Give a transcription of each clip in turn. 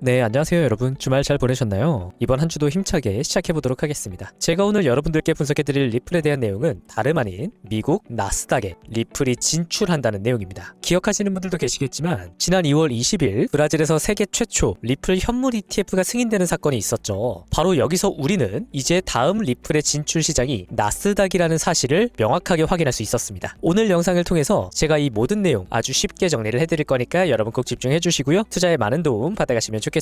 네, 안녕하세요 여러분. 주말 잘 보내셨나요? 이번 한 주도 힘차게 시작해보도록 하겠습니다. 제가 오늘 여러분들께 분석해드릴 리플에 대한 내용은 다름 아닌 미국 나스닥에 리플이 진출한다는 내용입니다. 기억하시는 분들도 계시겠지만 지난 2월 20일 브라질에서 세계 최초 리플 현물 ETF가 승인되는 사건이 있었죠. 바로 여기서 우리는 이제 다음 리플의 진출 시장이 나스닥이라는 사실을 명확하게 확인할 수 있었습니다. 오늘 영상을 통해서 제가 이 모든 내용 아주 쉽게 정리를 해드릴 거니까 여러분 꼭 집중해 주시고요. 투자에 많은 도움 받아가시면 좋겠습니다.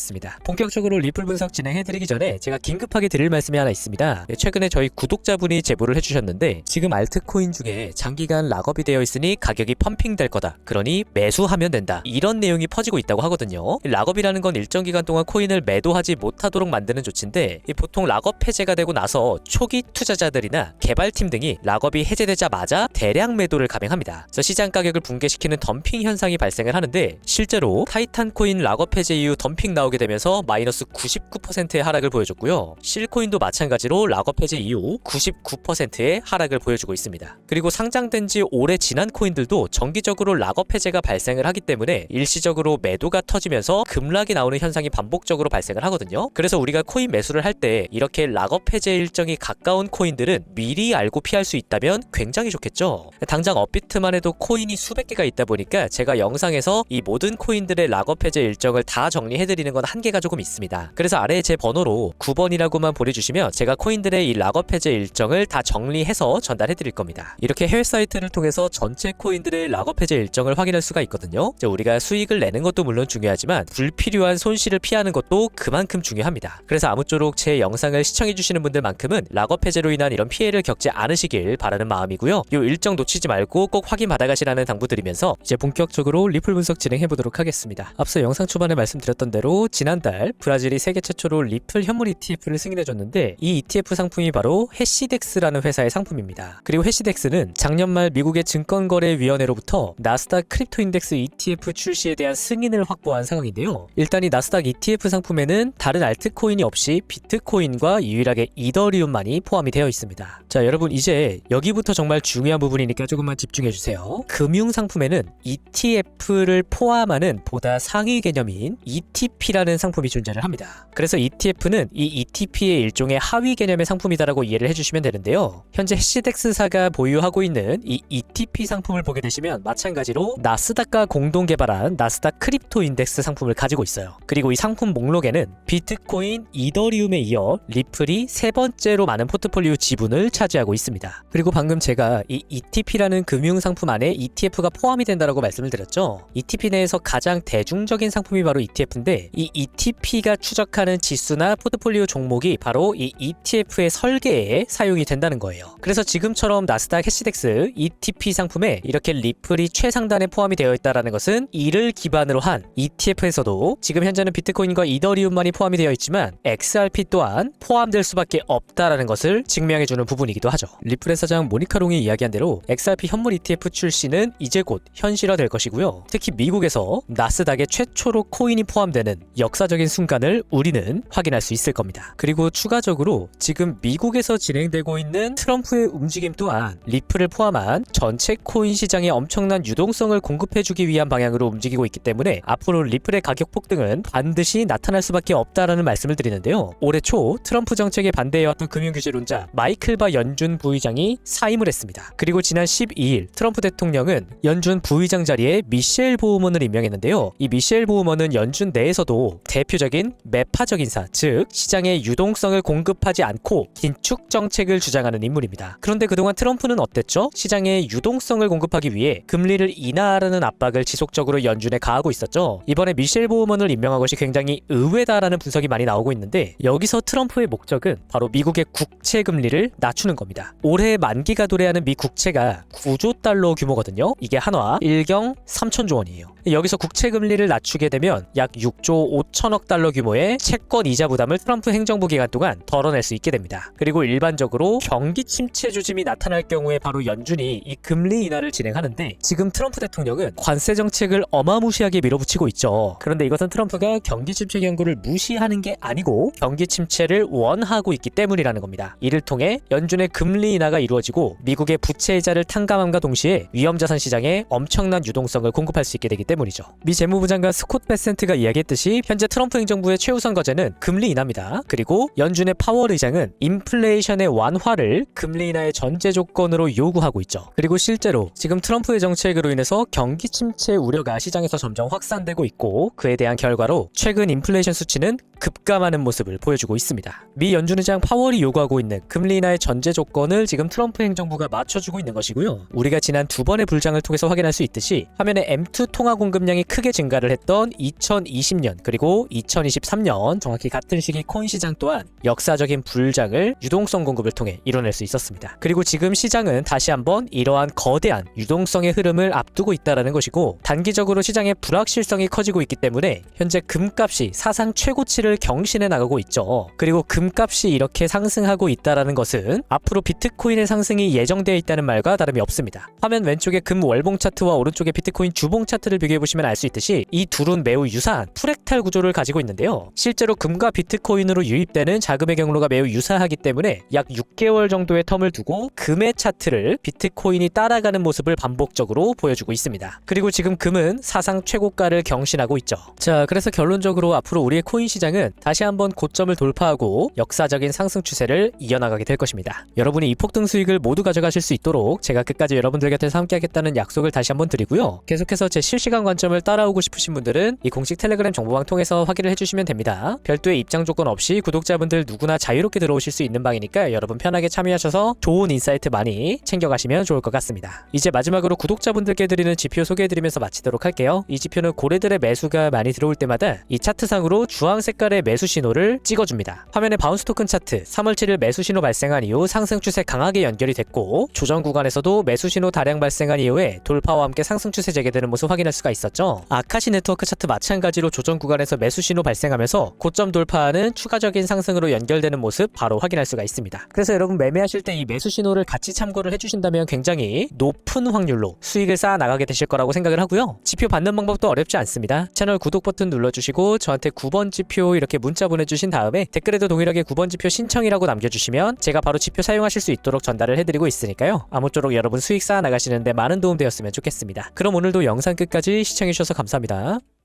본격적으로 리플 분석 진행해드리기 전에 제가 긴급하게 드릴 말씀이 하나 있습니다. 최근에 저희 구독자분이 제보를 해주셨는데 지금 알트코인 중에 장기간 락업이 되어 있으니 가격이 펌핑될 거다. 그러니 매수하면 된다. 이런 내용이 퍼지고 있다고 하거든요. 락업이라는 건 일정 기간 동안 코인을 매도하지 못하도록 만드는 조치인데 보통 락업 해제가 되고 나서 초기 투자자들이나 개발팀 등이 락업이 해제되자마자 대량 매도를 감행합니다. 그래서 시장 가격을 붕괴시키는 덤핑 현상이 발생을 하는데 실제로 타이탄 코인 락업 해제 이후 덤핑 나오게 되면서 마이너스 99%의 하락을 보여줬고요. 실코인도 마찬가지로 락업 해제 이후 99%의 하락을 보여주고 있습니다. 그리고 상장된 지 오래 지난 코인들도 정기적으로 락업 해제가 발생을 하기 때문에 일시적으로 매도가 터지면서 급락이 나오는 현상이 반복적으로 발생을 하거든요. 그래서 우리가 코인 매수를 할 때 이렇게 락업 해제 일정이 가까운 코인들은 미리 알고 피할 수 있다면 굉장히 좋겠죠. 당장 업비트만 해도 코인이 수백 개가 있다 보니까 제가 영상에서 이 모든 코인들의 락업 해제 일정을 다 정리해드리는 건 한계가 조금 있습니다. 그래서 아래에 제 번호로 9번이라고만 보내주시면 제가 코인들의 이 락업 해제 일정을 다 정리해서 전달해드릴 겁니다. 이렇게 해외 사이트를 통해서 전체 코인들의 락업 해제 일정을 확인할 수가 있거든요. 우리가 수익을 내는 것도 물론 중요하지만 불필요한 손실을 피하는 것도 그만큼 중요합니다. 그래서 아무쪼록 제 영상을 시청해주시는 분들만큼은 락업 해제로 인한 이런 피해를 겪지 않으시길 바라는 마음이고요. 이 일정 놓치지 말고 꼭 확인 받아가시라는 당부드리면서 이제 본격적으로 리플 분석 진행해보도록 하겠습니다. 앞서 영상 초반에 말씀드렸던 대로 지난달 브라질이 세계 최초로 리플 현물 ETF를 승인해줬는데 이 ETF 상품이 바로 해시덱스라는 회사의 상품입니다. 그리고 해시덱스는 작년 말 미국의 증권거래위원회로부터 나스닥 크립토 인덱스 ETF 출시에 대한 승인을 확보한 상황인데요. 일단 이 나스닥 ETF 상품에는 다른 알트코인이 없이 비트코인과 유일하게 이더리움만이 포함이 되어 있습니다. 자, 여러분 이제 여기부터 정말 중요한 부분이니까 조금만 집중해주세요. 금융상품에는 ETF를 포함하는 보다 상위 개념인 ETP라는 상품이 존재를 합니다. 그래서 ETF는 이 ETP의 일종의 하위 개념의 상품이다라고 이해를 해주시면 되는데요. 현재 해시덱스사가 보유하고 있는 이 ETP 상품을 보게 되시면 마찬가지로 나스닥과 공동 개발한 나스닥 크립토 인덱스 상품을 가지고 있어요. 그리고 이 상품 목록에는 비트코인, 이더리움에 이어 리플이 세 번째로 많은 포트폴리오 지분을 차지하고 있습니다. 그리고 방금 제가 이 ETP라는 금융상품 안에 ETF가 포함이 된다라고 말씀을 드렸죠. ETP 내에서 가장 대중적인 상품이 바로 ETF인데 이 ETP가 추적하는 지수나 포트폴리오 종목이 바로 이 ETF의 설계에 사용이 된다는 거예요. 그래서 지금처럼 나스닥 해시덱스 ETP 상품에 이렇게 리플이 최상단에 포함이 되어 있다는 것은 이를 기반으로 한 ETF에서도 지금 현재는 비트코인과 이더리움만이 포함이 되어 있지만 XRP 또한 포함될 수밖에 없다라는 것을 증명해주는 부분이기도 하죠. 리플의 사장 모니카 롱이 이야기한 대로 XRP 현물 ETF 출시는 이제 곧 현실화될 것이고요. 특히 미국에서 나스닥에 최초로 코인이 포함되는 역사적인 순간을 우리는 확인할 수 있을 겁니다. 그리고 추가적으로 지금 미국에서 진행되고 있는 트럼프의 움직임 또한 리플을 포함한 전체 코인 시장에 엄청난 유동성을 공급해주기 위한 방향으로 움직이고 있기 때문에 앞으로 리플의 가격 폭등은 반드시 나타날 수밖에 없다라는 말씀을 드리는데요. 올해 초 트럼프 정책에 반대해왔던 금융규제론자 마이클 바 연준 부의장이 사임을 했습니다. 그리고 지난 12일 트럼프 대통령은 연준 부의장 자리에 미셸 보우먼을 임명했는데요. 이 미셸 보우먼은 연준 내에서도 대표적인 매파적 인사, 즉 시장에 유동성을 공급하지 않고 긴축 정책을 주장하는 인물입니다. 그런데 그동안 트럼프는 어땠죠? 시장에 유동성을 공급하기 위해 금리를 인하하라는 압박을 지속적으로 연준에 가하고 있었죠. 이번에 미셸 보우먼을 임명한 것이 굉장히 의외다라는 분석이 많이 나오고 있는데 여기서 트럼프의 목적은 바로 미국의 국채 금리를 낮추는 겁니다. 올해 만기가 도래하는 미 국채가 9조 달러 규모거든요. 이게 한화 1경 3천조 원이에요. 여기서 국채 금리를 낮추게 되면 약 6조 5천억 달러 규모의 채권 이자 부담을 트럼프 행정부 기간 동안 덜어낼 수 있게 됩니다. 그리고 일반적으로 경기 침체 조짐이 나타날 경우에 바로 연준이 이 금리 인하를 진행하는데 지금 트럼프 대통령은 관세 정책을 어마무시하게 밀어붙이고 있죠. 그런데 이것은 트럼프가 경기 침체 경고를 무시하는 게 아니고 경기 침체를 원하고 있기 때문이라는 겁니다. 이를 통해 연준의 금리 인하가 이루어지고 미국의 부채 이자를 탕감함과 동시에 위험자산 시장에 엄청난 유동성을 공급할 수 있게 되기 때문이죠. 미 재무부 장관 스콧 베센트가 이야기했듯이 보시다시피 현재 트럼프 행정부의 최우선 과제는 금리 인하입니다. 그리고 연준의 파월 의장은 인플레이션의 완화를 금리 인하의 전제 조건으로 요구하고 있죠. 그리고 실제로 지금 트럼프의 정책으로 인해서 경기 침체 우려가 시장에서 점점 확산되고 있고, 그에 대한 결과로 최근 인플레이션 수치는 급감하는 모습을 보여주고 있습니다. 미 연준의장 파월이 요구하고 있는 금리 인하의 전제 조건을 지금 트럼프 행정부가 맞춰주고 있는 것이고요. 우리가 지난 두 번의 불장을 통해서 확인할 수 있듯이 화면에 M2 통화 공급량이 크게 증가를 했던 2020년 그리고 2023년 정확히 같은 시기 코인 시장 또한 역사적인 불장을 유동성 공급을 통해 이뤄낼 수 있었습니다. 그리고 지금 시장은 다시 한번 이러한 거대한 유동성의 흐름을 앞두고 있다는 것이고, 단기적으로 시장의 불확실성이 커지고 있기 때문에 현재 금값이 사상 최고치를 경신해 나가고 있죠. 그리고 금값이 이렇게 상승하고 있다는 것은 앞으로 비트코인의 상승이 예정되어 있다는 말과 다름이 없습니다. 화면 왼쪽에 금 월봉 차트와 오른쪽에 비트코인 주봉 차트를 비교해보시면 알 수 있듯이 이 둘은 매우 유사한 프랙탈 구조를 가지고 있는데요. 실제로 금과 비트코인으로 유입되는 자금의 경로가 매우 유사하기 때문에 약 6개월 정도의 텀을 두고 금의 차트를 비트코인이 따라가는 모습을 반복적으로 보여주고 있습니다. 그리고 지금 금은 사상 최고가를 경신하고 있죠. 자, 그래서 결론적으로 앞으로 우리의 코인 시장은 다시 한번 고점을 돌파하고 역사적인 상승 추세를 이어나가게 될 것입니다. 여러분이 이 폭등 수익을 모두 가져가실 수 있도록 제가 끝까지 여러분들 곁에서 함께하겠다는 약속을 다시 한번 드리고요. 계속해서 제 실시간 관점을 따라오고 싶으신 분들은 이 공식 텔레그램 정보방 통해서 확인을 해주시면 됩니다. 별도의 입장 조건 없이 구독자분들 누구나 자유롭게 들어오실 수 있는 방이니까 여러분 편하게 참여하셔서 좋은 인사이트 많이 챙겨가시면 좋을 것 같습니다. 이제 마지막으로 구독자분들께 드리는 지표 소개해드리면서 마치도록 할게요. 이 지표는 고래들의 매수가 많이 들어올 때마다 이 차트상으로 주황 색깔의 매수 신호를 찍어줍니다. 화면에 바운스 토큰 차트 3월 7일 매수 신호 발생한 이후 상승 추세 강하게 연결이 됐고, 조정 구간에서도 매수 신호 다량 발생한 이후에 돌파와 함께 상승 추세 재개되는 모습 확인할 수가 있었죠. 아카시 네트워크 차트 마찬가지로 조정 구간에서 매수 신호 발생하면서 고점 돌파하는 추가적인 상승으로 연결되는 모습 바로 확인할 수가 있습니다. 그래서 여러분 매매하실 때 이 매수 신호를 같이 참고를 해주신다면 굉장히 높은 확률로 수익을 쌓아 나가게 되실 거라고 생각을 하고요. 지표 받는 방법도 어렵지 않습니다. 채널 구독 버튼 눌러주시고 저한테 9번 지표 이렇게 문자 보내주신 다음에 댓글에도 동일하게 9번 지표 신청이라고 남겨주시면 제가 바로 지표 사용하실 수 있도록 전달을 해드리고 있으니까요. 아무쪼록 여러분 수익 쌓아 나가시는데 많은 도움 되었으면 좋겠습니다. 그럼 오늘도 영상 끝까지 시청해주셔서 감사합니다.